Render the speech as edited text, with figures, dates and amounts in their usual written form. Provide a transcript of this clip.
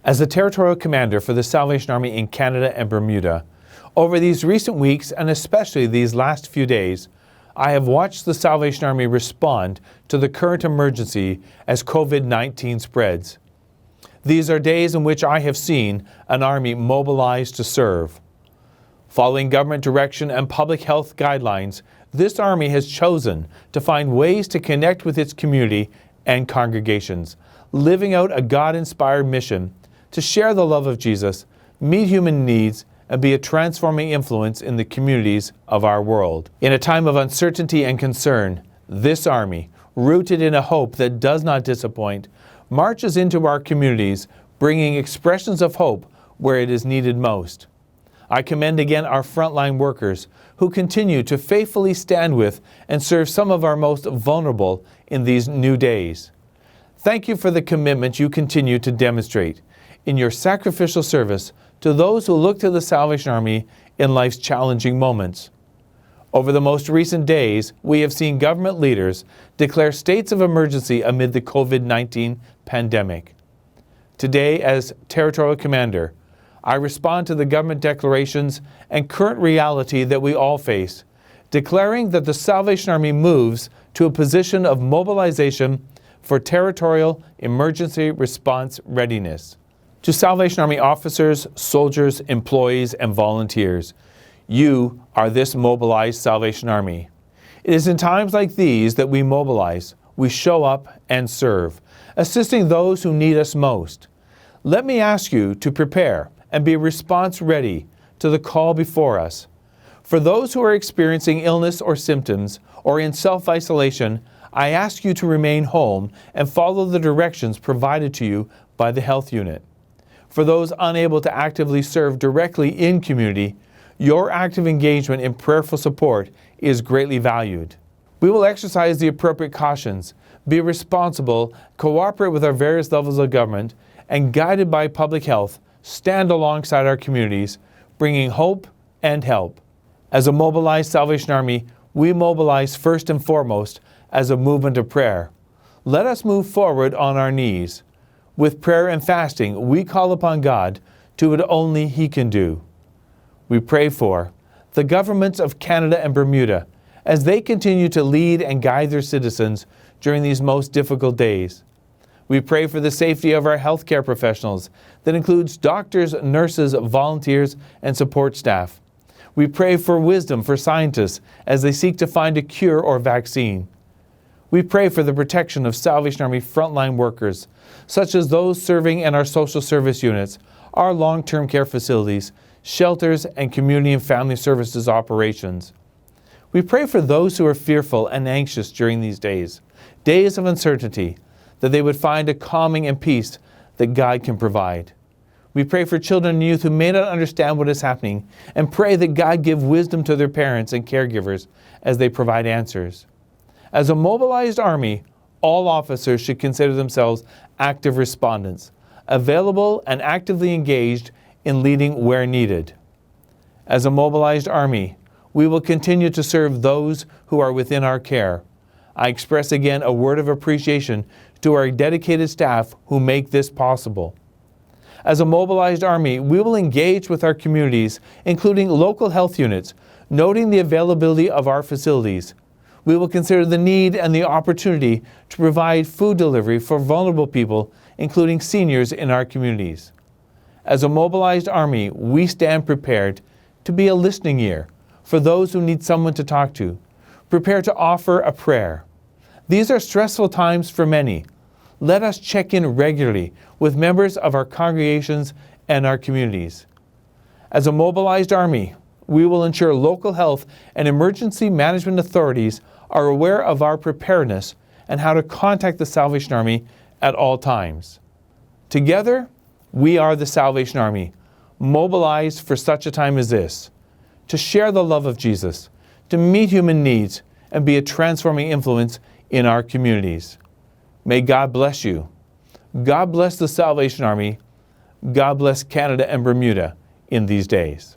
As the Territorial Commander for the Salvation Army in Canada and Bermuda, over these recent weeks and especially these last few days, I have watched the Salvation Army respond to the current emergency as COVID-19 spreads. These are days in which I have seen an army mobilized to serve. Following government direction and public health guidelines, this army has chosen to find ways to connect with its community and congregations, living out a God-inspired mission to share the love of Jesus, meet human needs, and be a transforming influence in the communities of our world. In a time of uncertainty and concern, this army, rooted in a hope that does not disappoint, marches into our communities, bringing expressions of hope where it is needed most. I commend again our frontline workers who continue to faithfully stand with and serve some of our most vulnerable in these new days. Thank you for the commitment you continue to demonstrate in your sacrificial service to those who look to the Salvation Army in life's challenging moments. Over the most recent days, we have seen government leaders declare states of emergency amid the COVID-19 pandemic. Today, as Territorial Commander, I respond to the government declarations and current reality that we all face, declaring that the Salvation Army moves to a position of mobilization for territorial emergency response readiness. To Salvation Army officers, soldiers, employees, and volunteers, you are this mobilized Salvation Army. It is in times like these that we mobilize, we show up and serve, assisting those who need us most. Let me ask you to prepare and be response ready to the call before us. For those who are experiencing illness or symptoms or in self-isolation, I ask you to remain home and follow the directions provided to you by the health unit. For those unable to actively serve directly in community, your active engagement in prayerful support is greatly valued. We will exercise the appropriate cautions, be responsible, cooperate with our various levels of government, and guided by public health, stand alongside our communities, bringing hope and help. As a mobilized Salvation Army, we mobilize first and foremost as a movement of prayer. Let us move forward on our knees. With prayer and fasting, we call upon God to do what only He can do. We pray for the governments of Canada and Bermuda as they continue to lead and guide their citizens during these most difficult days. We pray for the safety of our healthcare professionals that includes doctors, nurses, volunteers, and support staff. We pray for wisdom for scientists as they seek to find a cure or vaccine. We pray for the protection of Salvation Army frontline workers, such as those serving in our social service units, our long-term care facilities, shelters, and community and family services operations. We pray for those who are fearful and anxious during these days of uncertainty, that they would find a calming and peace that God can provide. We pray for children and youth who may not understand what is happening and pray that God give wisdom to their parents and caregivers as they provide answers. As a mobilized army, all officers should consider themselves active respondents, available and actively engaged in leading where needed. As a mobilized army, we will continue to serve those who are within our care. I express again a word of appreciation to our dedicated staff who make this possible. As a mobilized army, we will engage with our communities, including local health units, noting the availability of our facilities. We will consider the need and the opportunity to provide food delivery for vulnerable people, including seniors in our communities. As a mobilized army, we stand prepared to be a listening ear for those who need someone to talk to, prepared to offer a prayer. These are stressful times for many. Let us check in regularly with members of our congregations and our communities. As a mobilized army, we will ensure local health and emergency management authorities are aware of our preparedness and how to contact the Salvation Army at all times. Together, we are the Salvation Army, mobilized for such a time as this, to share the love of Jesus, to meet human needs, and be a transforming influence in our communities. May God bless you. God bless the Salvation Army. God bless Canada and Bermuda in these days.